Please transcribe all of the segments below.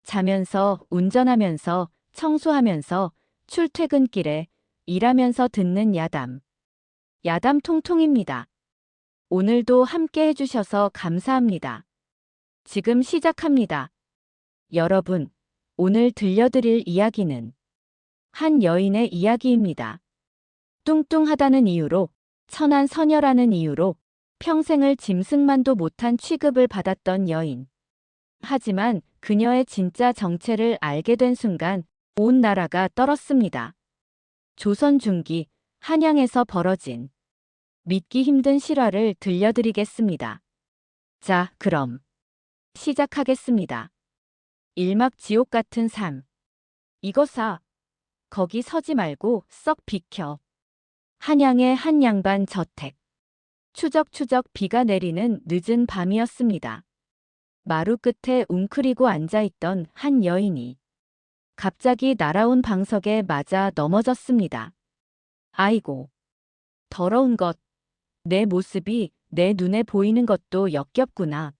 자면서, 운전하면서, 청소하면서, 출퇴근길에, 일하면서 듣는 야담. 야담 통통입니다. 오늘도 함께 해주셔서 감사합니다. 지금 시작합니다. 여러분, 오늘 들려드릴 이야기는 한 여인의 이야기입니다. 뚱뚱하다는 이유로, 천한 서녀라는 이유로 평생을 짐승만도 못한 취급을 받았던 여인. 하지만 그녀의 진짜 정체를 알게 된 순간 온 나라가 떨었습니다. 조선 중기 한양에서 벌어진 믿기 힘든 실화를 들려드리겠습니다. 자, 그럼 시작하겠습니다. 일막지옥 같은 삶. 이거사, 거기 서지 말고 썩 비켜. 한양의 한 양반 저택. 추적추적 비가 내리는 늦은 밤이었습니다. 마루 끝에 웅크리고 앉아있던 한 여인이 갑자기 날아온 방석에 맞아 넘어졌습니다. 아이고, 더러운 것. 내 모습이 내 눈에 보이는 것도 역겹구나.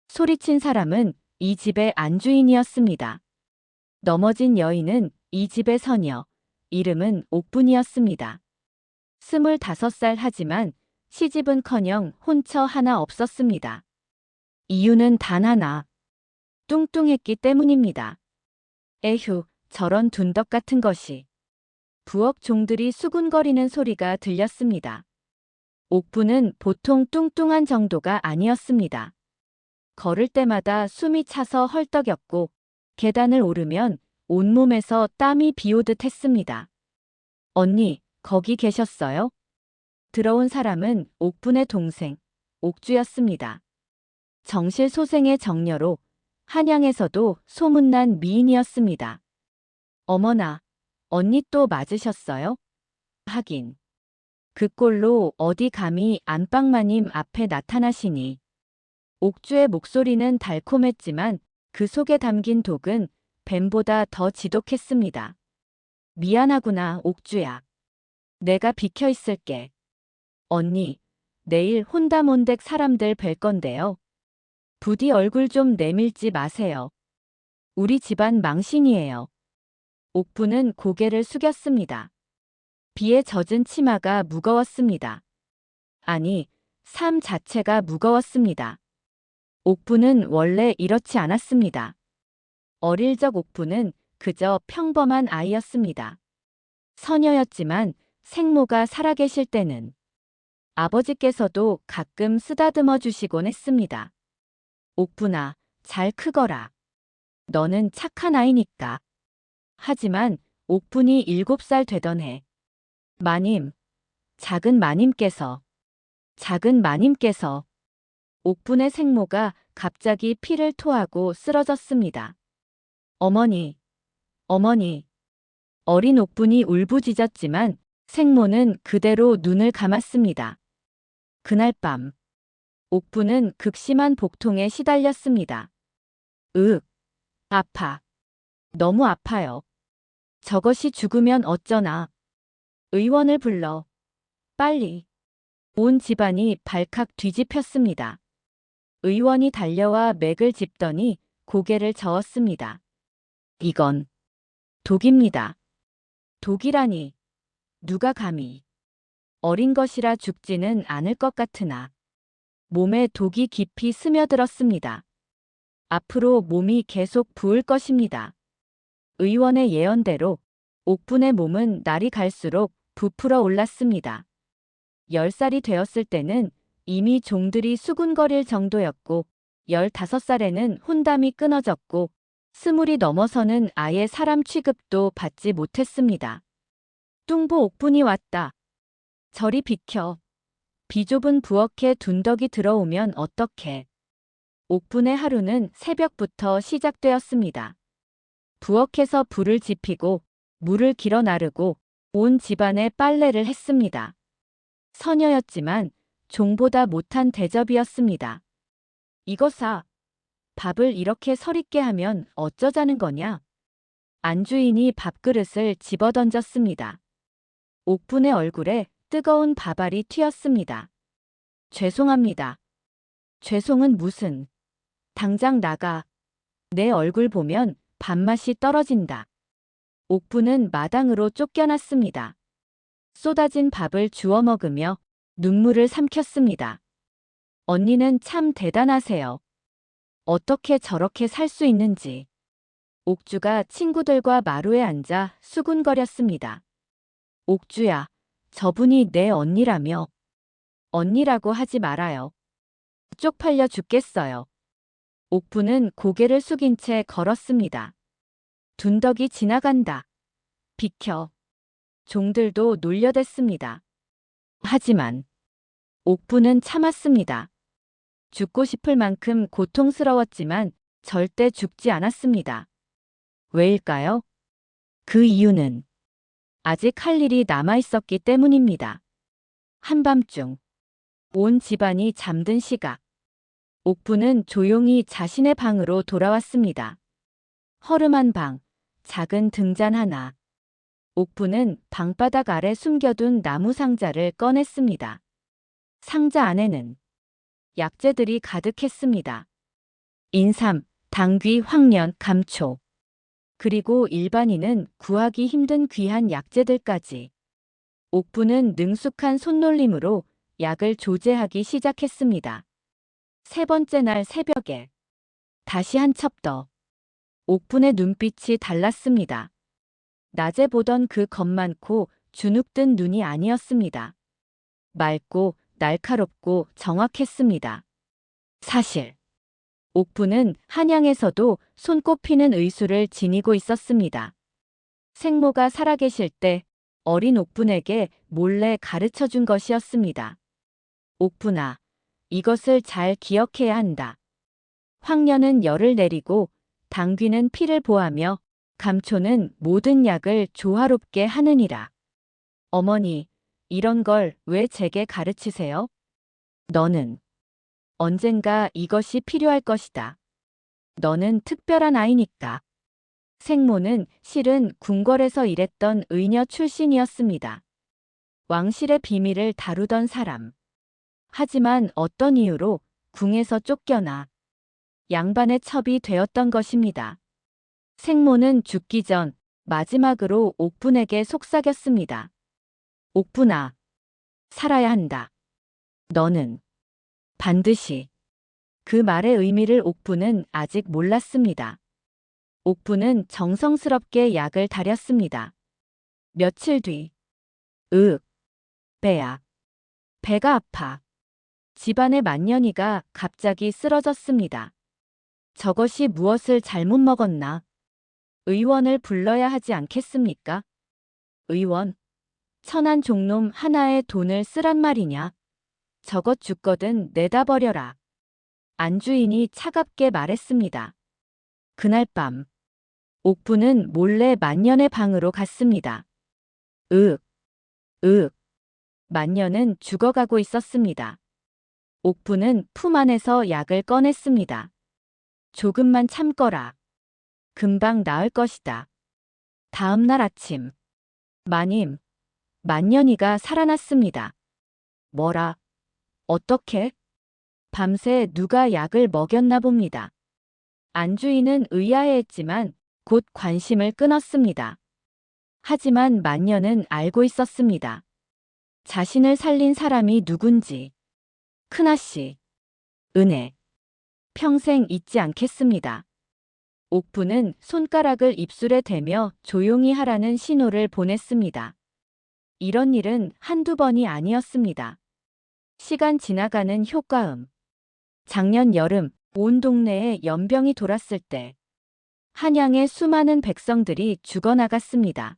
소리친 사람은 이 집의 안주인이었습니다. 넘어진 여인은 이 집의 서녀, 이름은 옥분이었습니다. 25살 하지만 시집은커녕 혼처 하나 없었습니다. 이유는 단 하나. 뚱뚱했기 때문입니다. 에휴, 저런 둔덕 같은 것이. 부엌 종들이 수군거리는 소리가 들렸습니다. 옥부는 보통 뚱뚱한 정도가 아니었습니다. 걸을 때마다 숨이 차서 헐떡였고 계단을 오르면 온몸에서 땀이 비오듯 했습니다. 언니, 거기 계셨어요? 들어온 사람은 옥분의 동생, 옥주였습니다. 정실소생의 정려로 한양에서도 소문난 미인이었습니다. 어머나, 언니 또 맞으셨어요? 하긴. 그 꼴로 어디 감히 안방마님 앞에 나타나시니. 옥주의 목소리는 달콤했지만 그 속에 담긴 독은 뱀보다 더 지독했습니다. 미안하구나, 옥주야. 내가 비켜 있을게. 언니, 내일 혼다몬댁 사람들 뵐 건데요. 부디 얼굴 좀 내밀지 마세요. 우리 집안 망신이에요. 옥부는 고개를 숙였습니다. 비에 젖은 치마가 무거웠습니다. 아니, 삶 자체가 무거웠습니다. 옥부는 원래 이렇지 않았습니다. 어릴 적 옥부는 그저 평범한 아이였습니다. 서녀였지만 생모가 살아계실 때는 아버지께서도 가끔 쓰다듬어 주시곤 했습니다. 옥분아, 잘 크거라. 너는 착한 아이니까. 하지만 옥분이 7살 되던 해. 마님, 작은 마님께서 옥분의 생모가 갑자기 피를 토하고 쓰러졌습니다. 어머니, 어머니. 어린 옥분이 울부짖었지만 생모는 그대로 눈을 감았습니다. 그날 밤, 옥분은 극심한 복통에 시달렸습니다. 아파. 너무 아파요. 저것이 죽으면 어쩌나. 의원을 불러. 빨리. 온 집안이 발칵 뒤집혔습니다. 의원이 달려와 맥을 짚더니 고개를 저었습니다. 이건 독입니다. 독이라니. 누가 감히. 어린 것이라 죽지는 않을 것 같으나. 몸에 독이 깊이 스며들었습니다. 앞으로 몸이 계속 부을 것입니다. 의원의 예언대로 옥분의 몸은 날이 갈수록 부풀어 올랐습니다. 10살이 되었을 때는 이미 종들이 수군거릴 정도였고 15살에는 혼담이 끊어졌고 20이 넘어서는 아예 사람 취급도 받지 못했습니다. 뚱보 옥분이 왔다. 저리 비켜. 비좁은 부엌에 둔덕이 들어오면 어떡해. 옥분의 하루는 새벽부터 시작되었습니다. 부엌에서 불을 지피고 물을 길어 나르고 온 집안에 빨래를 했습니다. 서녀였지만 종보다 못한 대접이었습니다. 이거사, 밥을 이렇게 서립게 하면 어쩌자는 거냐? 안주인이 밥그릇을 집어던졌습니다. 옥분의 얼굴에 뜨거운 밥알이 튀었습니다. 죄송합니다. 죄송은 무슨. 당장 나가. 내 얼굴 보면 밥맛이 떨어진다. 옥부는 마당으로 쫓겨났습니다. 쏟아진 밥을 주워 먹으며 눈물을 삼켰습니다. 언니는 참 대단하세요. 어떻게 저렇게 살 수 있는지. 옥주가 친구들과 마루에 앉아 수군거렸습니다. 옥주야, 저분이 내 언니라며. 언니라고 하지 말아요. 쪽팔려 죽겠어요. 옥부는 고개를 숙인 채 걸었습니다. 둔덕이 지나간다. 비켜. 종들도 놀려댔습니다. 하지만 옥부는 참았습니다. 죽고 싶을 만큼 고통스러웠지만 절대 죽지 않았습니다. 왜일까요? 그 이유는 아직 할 일이 남아있었기 때문입니다. 한밤중 온 집안이 잠든 시각. 옥부는 조용히 자신의 방으로 돌아왔습니다. 허름한 방, 작은 등잔 하나. 옥부는 방바닥 아래 숨겨둔 나무 상자를 꺼냈습니다. 상자 안에는 약재들이 가득했습니다. 인삼, 당귀, 황련, 감초. 그리고 일반인은 구하기 힘든 귀한 약재들까지. 옥부는 능숙한 손놀림으로 약을 조제하기 시작했습니다. 세 번째 날 새벽에 다시 한 첩 더. 옥분의 눈빛이 달랐습니다. 낮에 보던 그 겁많고 주눅든 눈이 아니었습니다. 맑고 날카롭고 정확했습니다. 사실 옥부는 한양에서도 손꼽히는 의술을 지니고 있었습니다. 생모가 살아계실 때 어린 옥분에게 몰래 가르쳐준 것이었습니다. 옥분아, 이것을 잘 기억해야 한다. 황련은 열을 내리고 당귀는 피를 보하며 감초는 모든 약을 조화롭게 하느니라. 어머니, 이런 걸 왜 제게 가르치세요? 너는 언젠가 이것이 필요할 것이다. 너는 특별한 아이니까. 생모는 실은 궁궐에서 일했던 의녀 출신이었습니다. 왕실의 비밀을 다루던 사람. 하지만 어떤 이유로 궁에서 쫓겨나 양반의 첩이 되었던 것입니다. 생모는 죽기 전 마지막으로 옥분에게 속삭였습니다. 옥분아, 살아야 한다. 너는 반드시. 그 말의 의미를 옥분은 아직 몰랐습니다. 옥분은 정성스럽게 약을 다렸습니다. 며칠 뒤. 배야. 배가 아파. 집안의 만년이가 갑자기 쓰러졌습니다. 저것이 무엇을 잘못 먹었나? 의원을 불러야 하지 않겠습니까? 의원? 천한 종놈 하나에 돈을 쓰란 말이냐? 저것 죽거든 내다 버려라. 안주인이 차갑게 말했습니다. 그날 밤 옥부는 몰래 만년의 방으로 갔습니다. 만년은 죽어가고 있었습니다. 옥부는 품 안에서 약을 꺼냈습니다. 조금만 참거라. 금방 나을 것이다. 다음 날 아침. 마님, 만년이가 살아났습니다. 뭐라? 어떻게? 밤새 누가 약을 먹였나 봅니다. 안주인은 의아해했지만 곧 관심을 끊었습니다. 하지만 만년은 알고 있었습니다. 자신을 살린 사람이 누군지. 큰아씨. 은혜. 평생 잊지 않겠습니다. 옥부는 손가락을 입술에 대며 조용히 하라는 신호를 보냈습니다. 이런 일은 한두 번이 아니었습니다. 시간 지나가는 효과음. 작년 여름 온 동네에 연병이 돌았을 때 한양의 수많은 백성들이 죽어나갔습니다.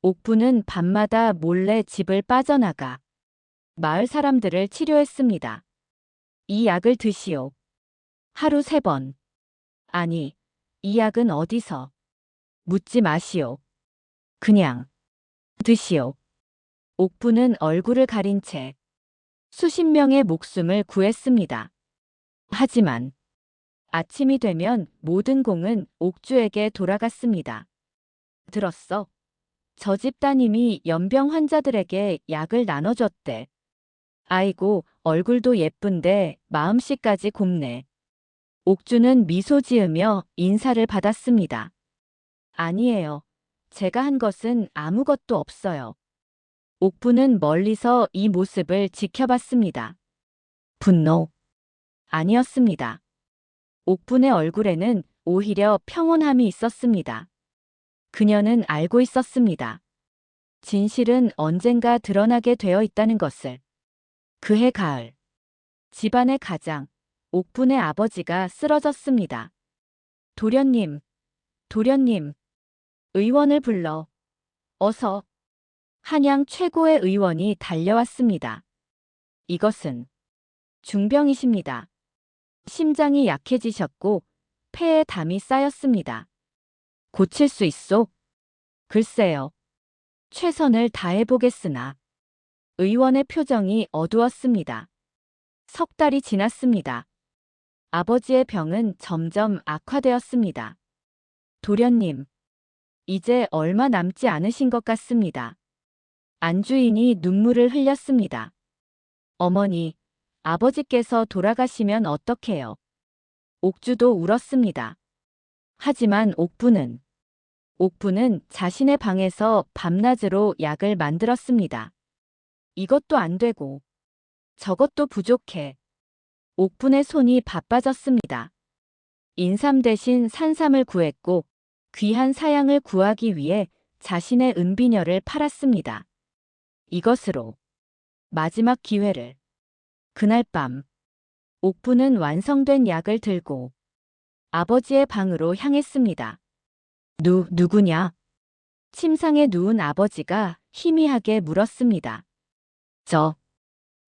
옥부는 밤마다 몰래 집을 빠져나가 마을 사람들을 치료했습니다. 이 약을 드시오. 하루 3번. 아니, 이 약은 어디서? 묻지 마시오. 그냥 드시오. 옥부는 얼굴을 가린 채 수십 명의 목숨을 구했습니다. 하지만 아침이 되면 모든 공은 옥주에게 돌아갔습니다. 들었어? 저 집 따님이 연병 환자들에게 약을 나눠줬대. 아이고, 얼굴도 예쁜데 마음씨까지 곱네. 옥주는 미소 지으며 인사를 받았습니다. 아니에요. 제가 한 것은 아무것도 없어요. 옥부는 멀리서 이 모습을 지켜봤습니다. 분노. 아니었습니다. 옥분의 얼굴에는 오히려 평온함이 있었습니다. 그녀는 알고 있었습니다. 진실은 언젠가 드러나게 되어 있다는 것을. 그해 가을. 집안의 가장, 옥분의 아버지가 쓰러졌습니다. 도련님, 도련님, 의원을 불러. 어서. 한양 최고의 의원이 달려왔습니다. 이것은 중병이십니다. 심장이 약해지셨고 폐에 담이 쌓였습니다. 고칠 수 있소? 글쎄요. 최선을 다해보겠으나. 의원의 표정이 어두웠습니다. 석 달이 지났습니다. 아버지의 병은 점점 악화되었습니다. 도련님, 이제 얼마 남지 않으신 것 같습니다. 안주인이 눈물을 흘렸습니다. 어머니, 아버지께서 돌아가시면 어떡해요? 옥주도 울었습니다. 하지만 옥부는 자신의 방에서 밤낮으로 약을 만들었습니다. 이것도 안 되고 저것도 부족해. 옥분의 손이 바빠졌습니다. 인삼 대신 산삼을 구했고 귀한 사양을 구하기 위해 자신의 은비녀를 팔았습니다. 이것으로 마지막 기회를. 그날 밤 옥부는 완성된 약을 들고 아버지의 방으로 향했습니다. 누구냐? 침상에 누운 아버지가 희미하게 물었습니다. 저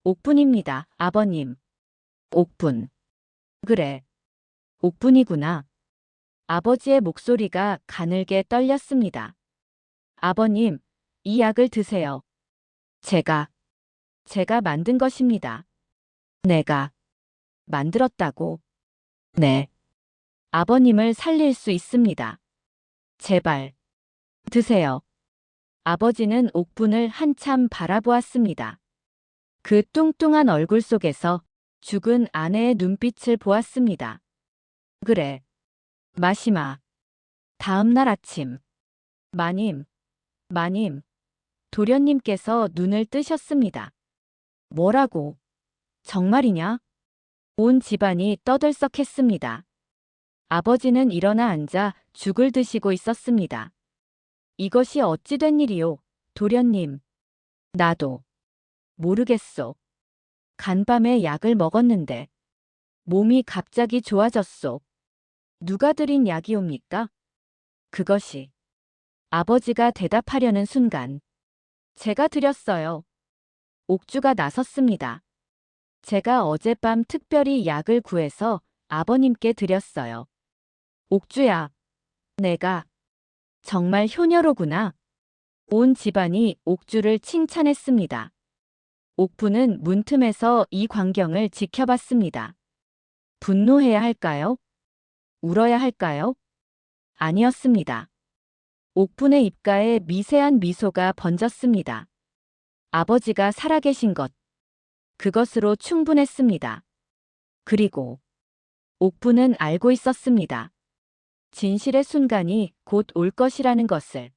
옥분입니다, 아버님. 옥분. 그래. 옥분이구나. 아버지의 목소리가 가늘게 떨렸습니다. 아버님, 이 약을 드세요. 제가 만든 것입니다. 내가 만들었다고. 네. 아버님을 살릴 수 있습니다. 제발. 드세요. 아버지는 옥분을 한참 바라보았습니다. 그 뚱뚱한 얼굴 속에서 죽은 아내의 눈빛을 보았습니다. 그래. 마시마. 다음 날 아침. 마님, 도련님께서 눈을 뜨셨습니다. 뭐라고? 정말이냐? 온 집안이 떠들썩했습니다. 아버지는 일어나 앉아 죽을 드시고 있었습니다. 이것이 어찌 된 일이오, 도련님. 나도 모르겠소. 간밤에 약을 먹었는데 몸이 갑자기 좋아졌소. 누가 드린 약이옵니까? 그것이. 아버지가 대답하려는 순간 제가 드렸어요. 옥주가 나섰습니다. 제가 어젯밤 특별히 약을 구해서 아버님께 드렸어요. 옥주야, 내가 정말 효녀로구나. 온 집안이 옥주를 칭찬했습니다. 옥부는 문틈에서 이 광경을 지켜봤습니다. 분노해야 할까요? 울어야 할까요? 아니었습니다. 옥분의 입가에 미세한 미소가 번졌습니다. 아버지가 살아계신 것. 그것으로 충분했습니다. 그리고 옥분은 알고 있었습니다. 진실의 순간이 곧 올 것이라는 것을.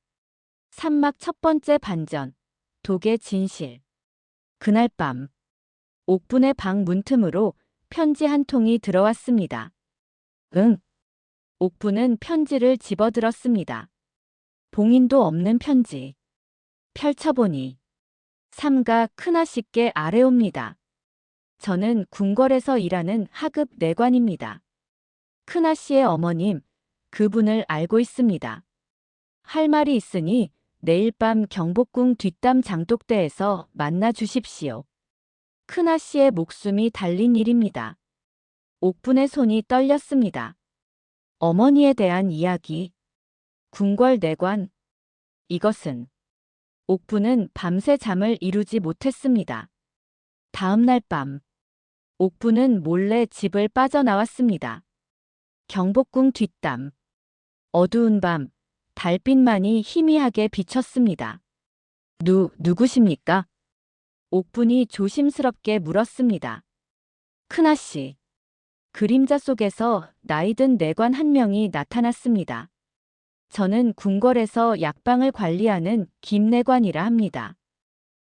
산막 첫 번째 반전. 독의 진실. 그날 밤 옥분의 방 문틈으로 편지 한 통이 들어왔습니다. 응. 옥분은 편지를 집어들었습니다. 봉인도 없는 편지. 펼쳐보니 삼가 큰아씨께 아래옵니다. 저는 궁궐에서 일하는 하급 내관입니다. 큰아씨의 어머님, 그분을 알고 있습니다. 할 말이 있으니 내일 밤 경복궁 뒷담 장독대에서 만나 주십시오. 큰아씨의 목숨이 달린 일입니다. 옥분의 손이 떨렸습니다. 어머니에 대한 이야기. 궁궐 내관. 이것은. 옥분은 밤새 잠을 이루지 못했습니다. 다음 날 밤. 옥분은 몰래 집을 빠져나왔습니다. 경복궁 뒷담. 어두운 밤, 달빛만이 희미하게 비쳤습니다. 누구십니까? 옥분이 조심스럽게 물었습니다. 큰아씨. 그림자 속에서 나이든 내관 한 명이 나타났습니다. 저는 궁궐에서 약방을 관리하는 김내관이라 합니다.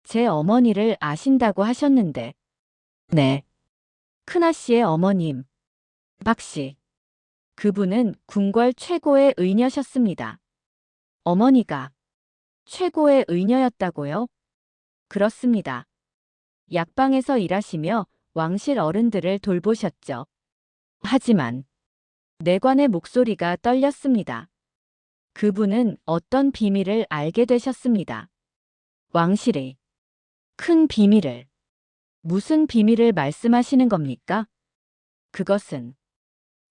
제 어머니를 아신다고 하셨는데. 네. 큰아씨의 어머님. 박씨. 그분은 궁궐 최고의 의녀셨습니다. 어머니가 최고의 의녀였다고요? 그렇습니다. 약방에서 일하시며 왕실 어른들을 돌보셨죠. 하지만 내관의 목소리가 떨렸습니다. 그분은 어떤 비밀을 알게 되셨습니다. 왕실의 큰 비밀을. 무슨 비밀을 말씀하시는 겁니까? 그것은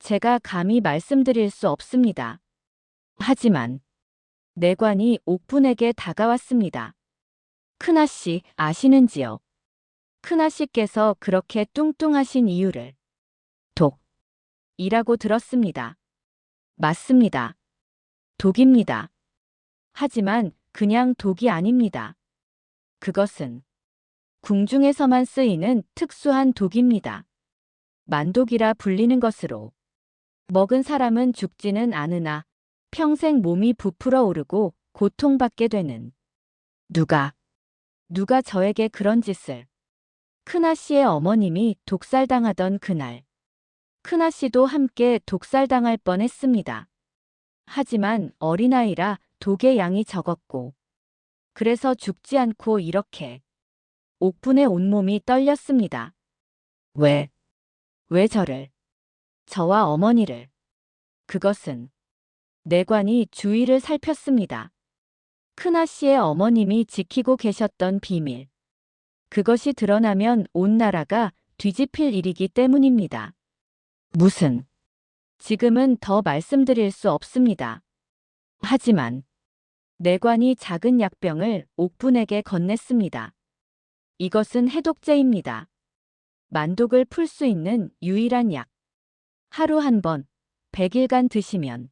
제가 감히 말씀드릴 수 없습니다. 하지만 내관이 옥분에게 다가왔습니다. 큰아씨 아시는지요? 큰아씨께서 그렇게 뚱뚱하신 이유를 독이라고 들었습니다. 맞습니다. 독입니다. 하지만 그냥 독이 아닙니다. 그것은 궁중에서만 쓰이는 특수한 독입니다. 만독이라 불리는 것으로 먹은 사람은 죽지는 않으나 평생 몸이 부풀어 오르고 고통받게 되는. 누가 저에게 그런 짓을. 큰아씨의 어머님이 독살당하던 그날. 큰아씨도 함께 독살당할 뻔했습니다. 하지만 어린아이라 독의 양이 적었고 그래서 죽지 않고 이렇게. 옥분의 온몸이 떨렸습니다. 왜 저를? 저와 어머니를. 그것은 내관이 주위를 살폈습니다. 큰아씨의 어머님이 지키고 계셨던 비밀. 그것이 드러나면 온 나라가 뒤집힐 일이기 때문입니다. 무슨? 지금은 더 말씀드릴 수 없습니다. 하지만 내관이 작은 약병을 옥분에게 건넸습니다. 이것은 해독제입니다. 만독을 풀 수 있는 유일한 약. 하루 한 번, 100일간 드시면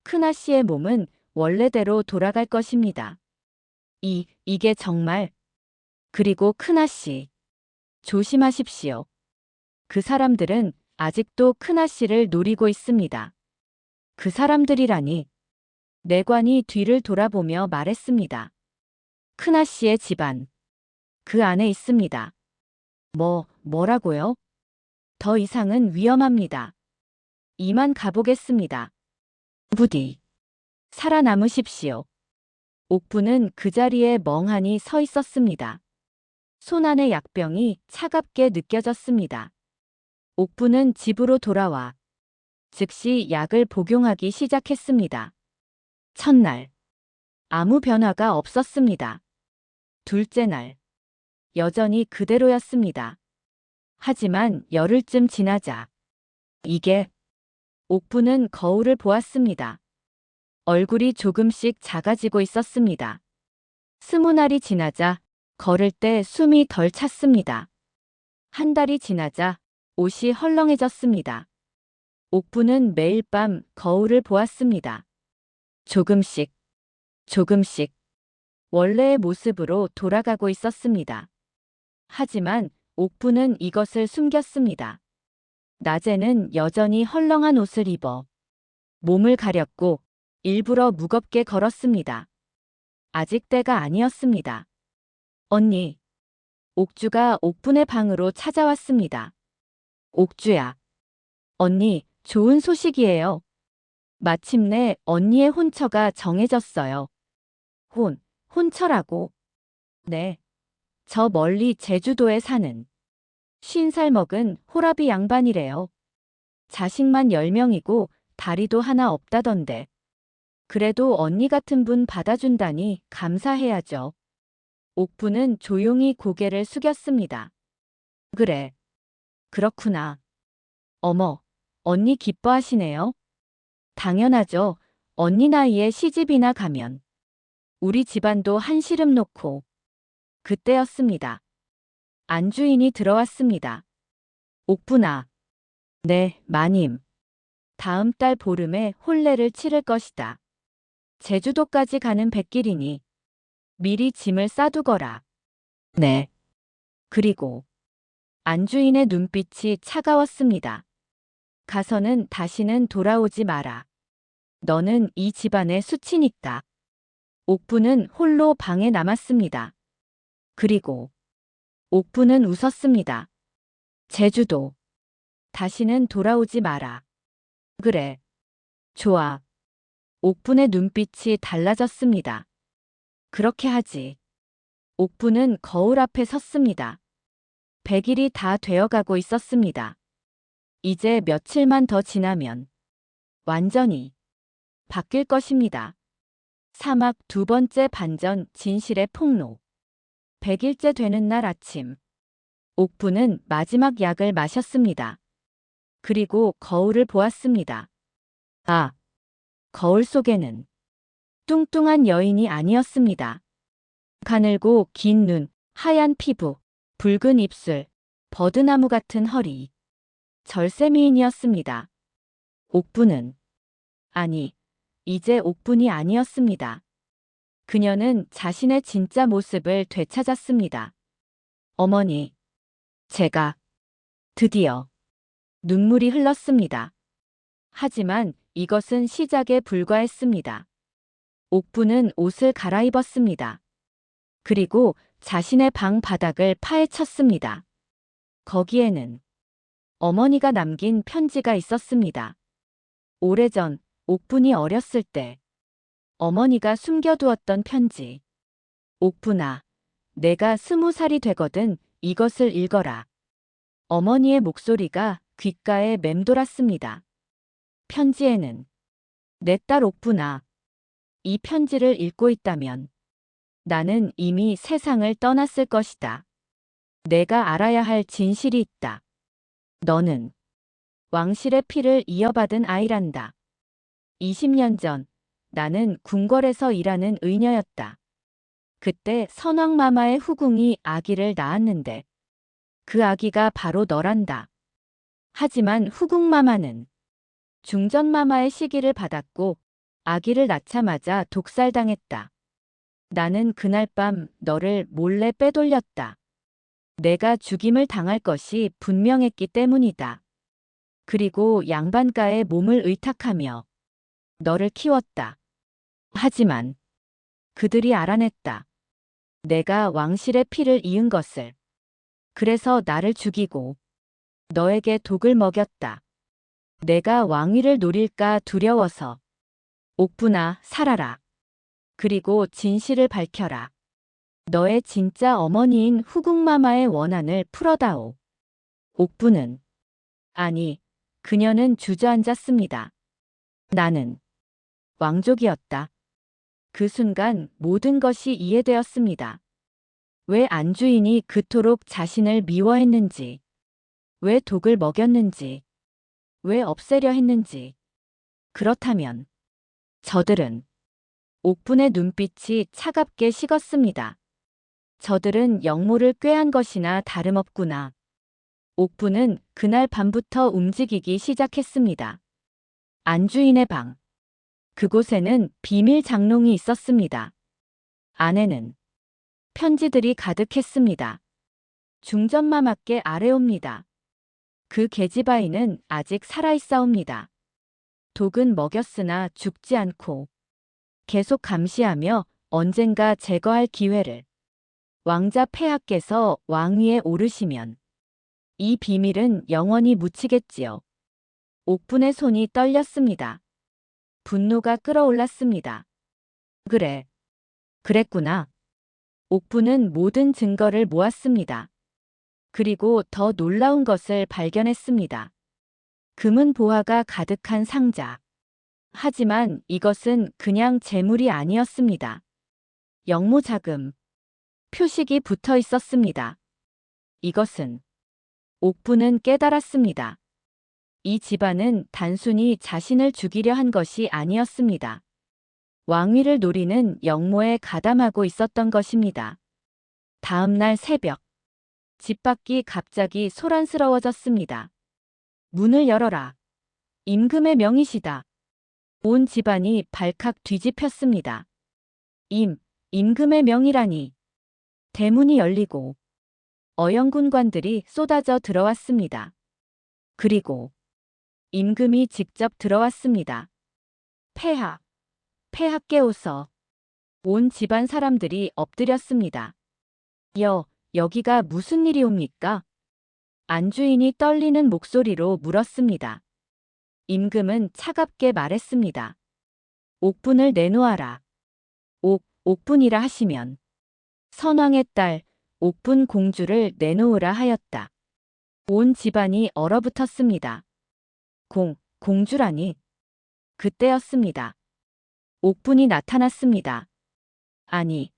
큰아씨의 몸은 원래대로 돌아갈 것입니다. 이게 정말. 그리고 큰아씨. 조심하십시오. 그 사람들은 아직도 큰아씨를 노리고 있습니다. 그 사람들이라니. 내관이 뒤를 돌아보며 말했습니다. 큰아씨의 집안. 그 안에 있습니다. 뭐라고요? 더 이상은 위험합니다. 이만 가보겠습니다. 부디 살아남으십시오. 옥부는 그 자리에 멍하니 서 있었습니다. 손안의 약병이 차갑게 느껴졌습니다. 옥부는 집으로 돌아와 즉시 약을 복용하기 시작했습니다. 첫날 아무 변화가 없었습니다. 둘째 날 여전히 그대로였습니다. 하지만 열흘쯤 지나자 이게. 옥부는 거울을 보았습니다. 얼굴이 조금씩 작아지고 있었습니다. 20날이 지나자 걸을 때 숨이 덜 찼습니다. 한 달이 지나자 옷이 헐렁해졌습니다. 옥부는 매일 밤 거울을 보았습니다. 조금씩 원래의 모습으로 돌아가고 있었습니다. 하지만 옥부는 이것을 숨겼습니다. 낮에는 여전히 헐렁한 옷을 입어 몸을 가렸고 일부러 무겁게 걸었습니다. 아직 때가 아니었습니다. 언니. 옥주가 옥분의 방으로 찾아왔습니다. 옥주야. 언니, 좋은 소식이에요. 마침내 언니의 혼처가 정해졌어요. 혼처라고? 네. 저 멀리 제주도에 사는 50살 먹은 호라비 양반이래요. 자식만 10명이고 다리도 하나 없다던데. 그래도 언니 같은 분 받아준다니 감사해야죠. 옥부는 조용히 고개를 숙였습니다. 그래. 그렇구나. 어머, 언니 기뻐하시네요. 당연하죠. 언니 나이에 시집이나 가면. 우리 집안도 한시름 놓고. 그때였습니다. 안주인이 들어왔습니다. 옥부나. 네, 마님. 다음 달 보름에 혼례를 치를 것이다. 제주도까지 가는 백길이니 미리 짐을 싸두거라. 네. 그리고 안주인의 눈빛이 차가웠습니다. 가서는 다시는 돌아오지 마라. 너는 이 집안의 수치니까. 옥부는 홀로 방에 남았습니다. 그리고 옥부는 웃었습니다. 제주도. 다시는 돌아오지 마라. 그래. 좋아. 옥분의 눈빛이 달라졌습니다. 그렇게 하지. 옥분은 거울 앞에 섰습니다. 100일이 다 되어가고 있었습니다. 이제 며칠만 더 지나면 완전히 바뀔 것입니다. 사막 두 번째 반전 진실의 폭로. 100일째 되는 날 아침. 옥부는 마지막 약을 마셨습니다. 그리고 거울을 보았습니다. 아, 거울 속에는 뚱뚱한 여인이 아니었습니다. 가늘고 긴 눈, 하얀 피부, 붉은 입술, 버드나무 같은 허리. 절세미인이었습니다. 옥부는, 아니, 이제 옥분이 아니었습니다. 그녀는 자신의 진짜 모습을 되찾았습니다. 어머니, 제가 드디어 눈물이 흘렀습니다. 하지만 이것은 시작에 불과했습니다. 옥부는 옷을 갈아입었습니다. 그리고 자신의 방 바닥을 파헤쳤습니다. 거기에는 어머니가 남긴 편지가 있었습니다. 오래전 옥분이 어렸을 때 어머니가 숨겨두었던 편지. 옥분아, 내가 20살이 되거든 이것을 읽어라. 어머니의 목소리가 귓가에 맴돌았습니다. 편지에는 내 딸 옥분아, 이 편지를 읽고 있다면 나는 이미 세상을 떠났을 것이다. 내가 알아야 할 진실이 있다. 너는 왕실의 피를 이어받은 아이란다. 20년 전 나는 궁궐에서 일하는 의녀였다. 그때 선왕마마의 후궁이 아기를 낳았는데 그 아기가 바로 너란다. 하지만 후궁마마는 중전마마의 시기를 받았고 아기를 낳자마자 독살당했다. 나는 그날 밤 너를 몰래 빼돌렸다. 내가 죽임을 당할 것이 분명했기 때문이다. 그리고 양반가에 몸을 의탁하며 너를 키웠다. 하지만 그들이 알아냈다. 내가 왕실의 피를 이은 것을. 그래서 나를 죽이고 너에게 독을 먹였다. 내가 왕위를 노릴까 두려워서. 옥분아, 살아라. 그리고 진실을 밝혀라. 너의 진짜 어머니인 후궁마마의 원한을 풀어다오. 옥분은, 아니, 그녀는 주저앉았습니다. 나는 왕족이었다. 그 순간 모든 것이 이해되었습니다. 왜 안주인이 그토록 자신을 미워했는지, 왜 독을 먹였는지, 왜 없애려 했는지. 그렇다면 저들은. 옥분의 눈빛이 차갑게 식었습니다. 저들은 영모를 꾀한 것이나 다름없구나. 옥분은 그날 밤부터 움직이기 시작했습니다. 안주인의 방. 그곳에는 비밀 장롱이 있었습니다. 안에는 편지들이 가득했습니다. 중전마마께 아뢰옵니다. 그 계집아이는 아직 살아있사옵니다. 독은 먹였으나 죽지 않고 계속 감시하며 언젠가 제거할 기회를. 왕자 폐하께서 왕위에 오르시면 이 비밀은 영원히 묻히겠지요. 옥분의 손이 떨렸습니다. 분노가 끓어올랐습니다. 그래. 그랬구나. 옥분은 모든 증거를 모았습니다. 그리고 더 놀라운 것을 발견했습니다. 금은 보화가 가득한 상자. 하지만 이것은 그냥 재물이 아니었습니다. 영모 자금. 표식이 붙어 있었습니다. 이것은. 옥분은 깨달았습니다. 이 집안은 단순히 자신을 죽이려 한 것이 아니었습니다. 왕위를 노리는 영모에 가담하고 있었던 것입니다. 다음 날 새벽. 집 밖이 갑자기 소란스러워졌습니다. 문을 열어라. 임금의 명이시다. 온 집안이 발칵 뒤집혔습니다. 임금의 명이라니. 대문이 열리고 어영군관들이 쏟아져 들어왔습니다. 그리고 임금이 직접 들어왔습니다. 폐하, 폐하께오서. 온 집안 사람들이 엎드렸습니다. 여기가 무슨 일이옵니까? 안주인이 떨리는 목소리로 물었습니다. 임금은 차갑게 말했습니다. 옥분을 내놓아라. 옥분이라 하시면 선왕의 딸 옥분 공주를 내놓으라 하였다. 온 집안이 얼어붙었습니다. 공주라니. 그때였습니다. 옥분이 나타났습니다. 아니,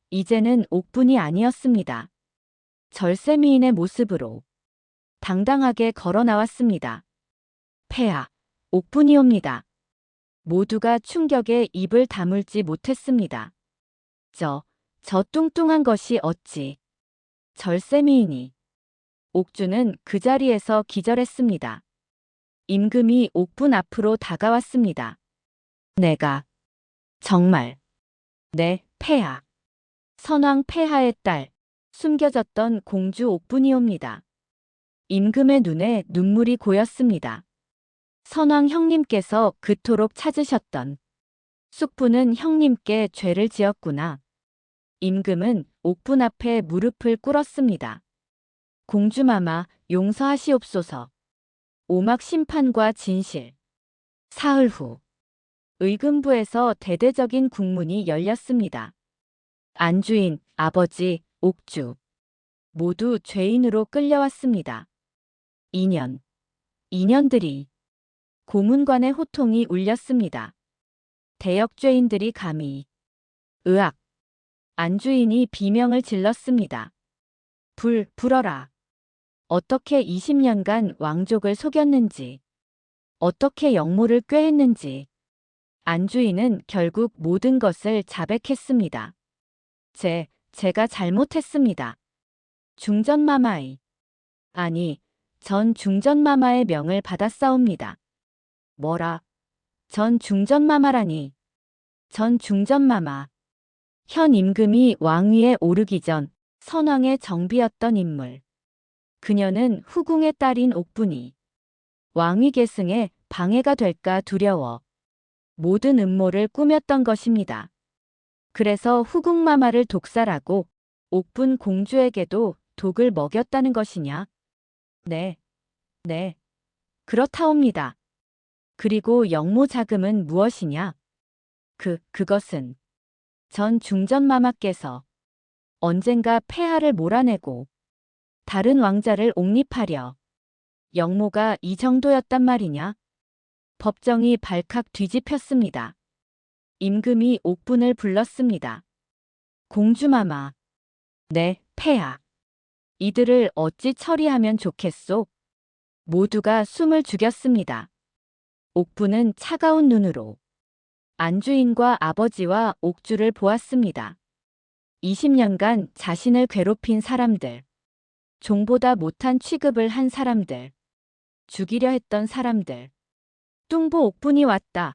이제는 옥분이 아니었습니다. 절세미인의 모습으로 당당하게 걸어 나왔습니다. 폐하, 옥분이옵니다. 모두가 충격에 입을 다물지 못했습니다. 저 뚱뚱한 것이 어찌. 절세미인이. 옥주는 그 자리에서 기절했습니다. 임금이 옥분 앞으로 다가왔습니다. 내가 정말 내 폐하, 선왕 폐하의 딸, 숨겨졌던 공주 옥분이옵니다. 임금의 눈에 눈물이 고였습니다. 선왕 형님께서 그토록 찾으셨던 숙부는 형님께 죄를 지었구나. 임금은 옥분 앞에 무릎을 꿇었습니다. 공주마마 용서하시옵소서. 오막 심판과 진실. 사흘 후 의금부에서 대대적인 국문이 열렸습니다. 안주인, 아버지, 옥주 모두 죄인으로 끌려왔습니다. 2년들이 고문관의 호통이 울렸습니다. 대역죄인들이 감히. 으악. 안주인이 비명을 질렀습니다. 불어라. 어떻게 20년간 왕족을 속였는지, 어떻게 영모를 꾀했는지. 안주인은 결국 모든 것을 자백했습니다. 제가 잘못했습니다. 중전마마의. 아니, 전 중전마마의 명을 받았사옵니다. 뭐라? 전 중전마마라니. 전 중전마마. 현 임금이 왕위에 오르기 전 선왕의 정비였던 인물. 그녀는 후궁의 딸인 옥분이 왕위 계승에 방해가 될까 두려워 모든 음모를 꾸몄던 것입니다. 그래서 후궁마마를 독살하고 옥분 공주에게도 독을 먹였다는 것이냐? 네, 그렇다옵니다. 그리고 영모 자금은 무엇이냐? 그것은 전 중전마마께서 언젠가 폐하를 몰아내고 다른 왕자를 옹립하려. 영모가 이 정도였단 말이냐? 법정이 발칵 뒤집혔습니다. 임금이 옥분을 불렀습니다. 공주마마. 네, 폐하. 이들을 어찌 처리하면 좋겠소? 모두가 숨을 죽였습니다. 옥분은 차가운 눈으로 안주인과 아버지와 옥주를 보았습니다. 20년간 자신을 괴롭힌 사람들, 종보다 못한 취급을 한 사람들, 죽이려 했던 사람들. 뚱보 옥분이 왔다.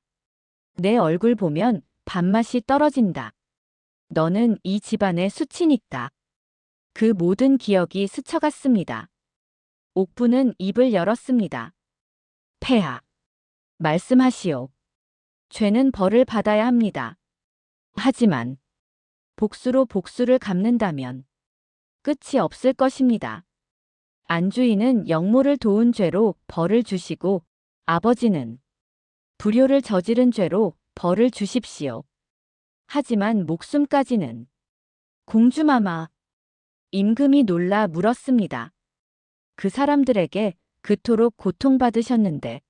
내 얼굴 보면 밥맛이 떨어진다. 너는 이 집안의 수치니까. 그 모든 기억이 스쳐갔습니다. 옥분은 입을 열었습니다. 폐하. 말씀하시오. 죄는 벌을 받아야 합니다. 하지만 복수로 복수를 갚는다면 끝이 없을 것입니다. 안주인은 영모를 도운 죄로 벌을 주시고 아버지는 불효를 저지른 죄로 벌을 주십시오. 하지만 목숨까지는. 공주마마. 임금이 놀라 물었습니다. 그 사람들에게 그토록 고통받으셨는데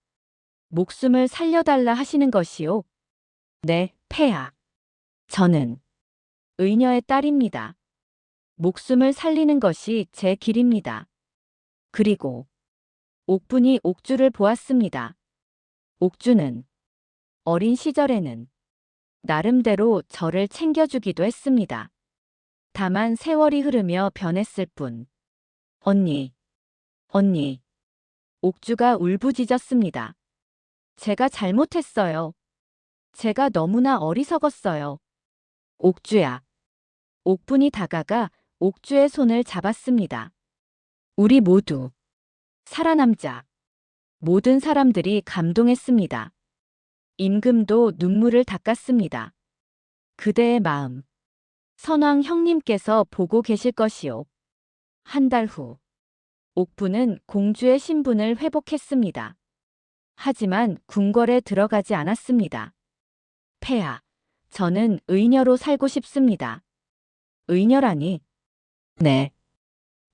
목숨을 살려달라 하시는 것이오? 네, 폐하. 저는 의녀의 딸입니다. 목숨을 살리는 것이 제 길입니다. 그리고 옥분이 옥주를 보았습니다. 옥주는 어린 시절에는 나름대로 저를 챙겨주기도 했습니다. 다만 세월이 흐르며 변했을 뿐. 언니. 옥주가 울부짖었습니다. 제가 잘못했어요. 제가 너무나 어리석었어요. 옥주야. 옥분이 다가가 옥주의 손을 잡았습니다. 우리 모두 살아남자. 모든 사람들이 감동했습니다. 임금도 눈물을 닦았습니다. 그대의 마음. 선왕 형님께서 보고 계실 것이요. 한 달 후, 옥부는 공주의 신분을 회복했습니다. 하지만 궁궐에 들어가지 않았습니다. 폐하, 저는 의녀로 살고 싶습니다. 의녀라니? 네.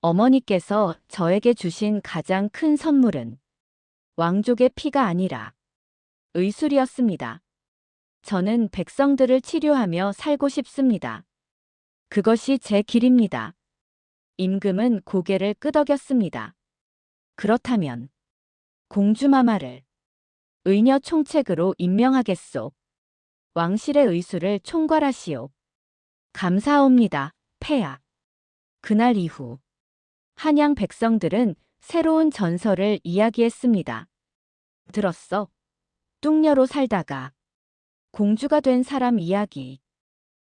어머니께서 저에게 주신 가장 큰 선물은 왕족의 피가 아니라 의술이었습니다. 저는 백성들을 치료하며 살고 싶습니다. 그것이 제 길입니다. 임금은 고개를 끄덕였습니다. 그렇다면 공주마마를 의녀 총책으로 임명하겠소. 왕실의 의술을 총괄하시오. 감사옵니다, 폐하. 그날 이후 한양 백성들은 새로운 전설을 이야기했습니다. 들었어? 뚱녀로 살다가 공주가 된 사람 이야기.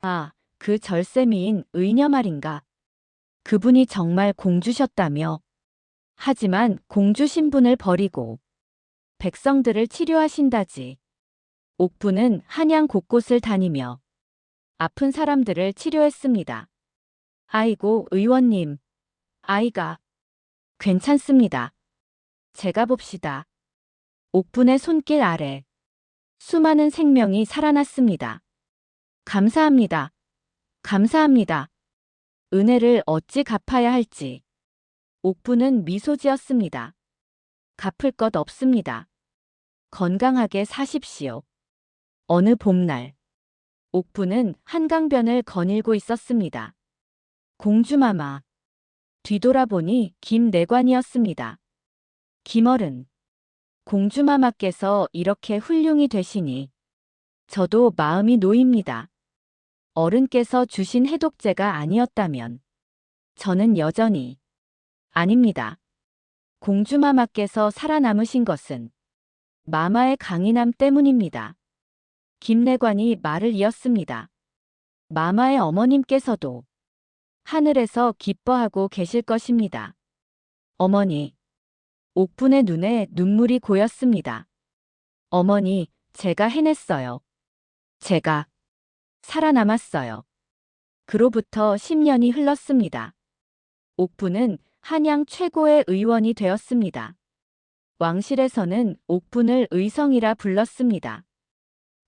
아, 그 절세미인 의녀 말인가? 그분이 정말 공주셨다며. 하지만 공주 신분을 버리고 백성들을 치료하신다지. 옥부는 한양 곳곳을 다니며 아픈 사람들을 치료했습니다. 아이고, 의원님. 아이가 괜찮습니다. 제가 봅시다. 옥분의 손길 아래 수많은 생명이 살아났습니다. 감사합니다. 감사합니다. 은혜를 어찌 갚아야 할지. 옥부는 미소 지었습니다. 갚을 것 없습니다. 건강하게 사십시오. 어느 봄날, 옥부는 한강변을 거닐고 있었습니다. 공주마마. 뒤돌아보니 김내관이었습니다. 김어른. 공주마마께서 이렇게 훌륭히 되시니 저도 마음이 놓입니다. 어른께서 주신 해독제가 아니었다면 저는 여전히 아닙니다. 공주마마께서 살아남으신 것은 마마의 강인함 때문입니다. 김내관이 말을 이었습니다. 마마의 어머님께서도 하늘에서 기뻐하고 계실 것입니다. 어머니. 옥분의 눈에 눈물이 고였습니다. 어머니, 제가 해냈어요. 제가 살아남았어요. 그로부터 10년이 흘렀습니다. 옥분은 한양 최고의 의원이 되었습니다. 왕실에서는 옥분을 의성이라 불렀습니다.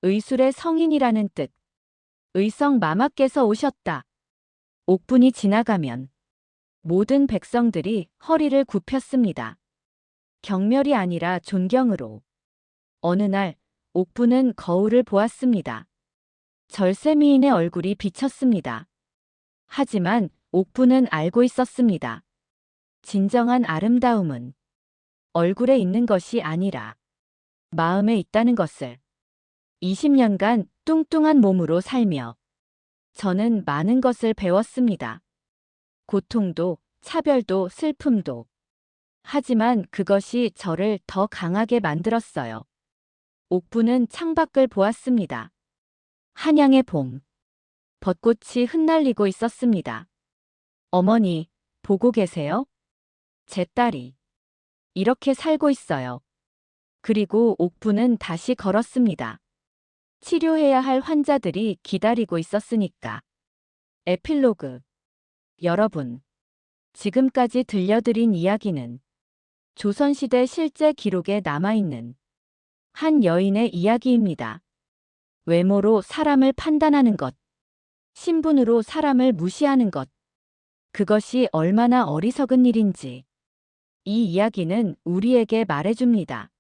의술의 성인이라는 뜻. 의성 마마께서 오셨다. 옥분이 지나가면 모든 백성들이 허리를 굽혔습니다. 경멸이 아니라 존경으로. 어느 날 옥부는 거울을 보았습니다. 절세미인의 얼굴이 비쳤습니다. 하지만 옥부는 알고 있었습니다. 진정한 아름다움은 얼굴에 있는 것이 아니라 마음에 있다는 것을. 20년간 뚱뚱한 몸으로 살며 저는 많은 것을 배웠습니다. 고통도, 차별도, 슬픔도. 하지만 그것이 저를 더 강하게 만들었어요. 옥부는 창밖을 보았습니다. 한양의 봄. 벚꽃이 흩날리고 있었습니다. 어머니, 보고 계세요? 제 딸이 이렇게 살고 있어요. 그리고 옥부는 다시 걸었습니다. 치료해야 할 환자들이 기다리고 있었으니까. 에필로그. 여러분, 지금까지 들려드린 이야기는 조선시대 실제 기록에 남아있는 한 여인의 이야기입니다. 외모로 사람을 판단하는 것, 신분으로 사람을 무시하는 것, 그것이 얼마나 어리석은 일인지 이 이야기는 우리에게 말해줍니다.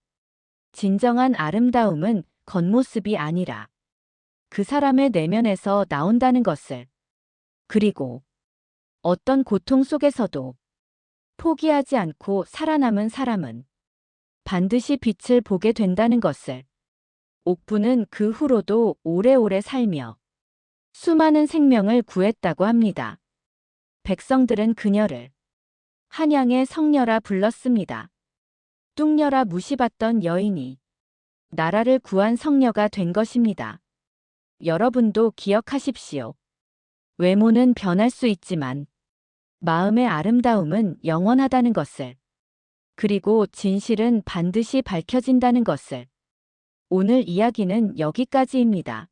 진정한 아름다움은 겉모습이 아니라 그 사람의 내면에서 나온다는 것을. 그리고 어떤 고통 속에서도 포기하지 않고 살아남은 사람은 반드시 빛을 보게 된다는 것을. 옥부는 그 후로도 오래오래 살며 수많은 생명을 구했다고 합니다. 백성들은 그녀를 한양의 성녀라 불렀습니다. 뚱녀라 무시받던 여인이 나라를 구한 성녀가 된 것입니다. 여러분도 기억하십시오. 외모는 변할 수 있지만 마음의 아름다움은 영원하다는 것을. 그리고 진실은 반드시 밝혀진다는 것을. 오늘 이야기는 여기까지입니다.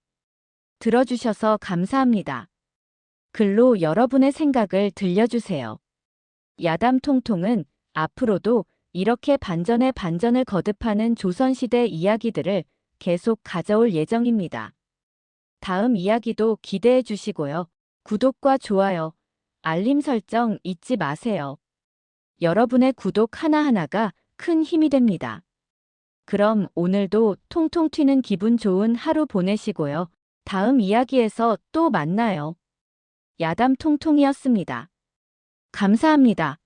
들어주셔서 감사합니다. 글로 여러분의 생각을 들려주세요. 야담 통통은 앞으로도 이렇게 반전에 반전을 거듭하는 조선시대 이야기들을 계속 가져올 예정입니다. 다음 이야기도 기대해 주시고요. 구독과 좋아요, 알림 설정 잊지 마세요. 여러분의 구독 하나하나가 큰 힘이 됩니다. 그럼 오늘도 통통 튀는 기분 좋은 하루 보내시고요. 다음 이야기에서 또 만나요. 야담 통통이었습니다. 감사합니다.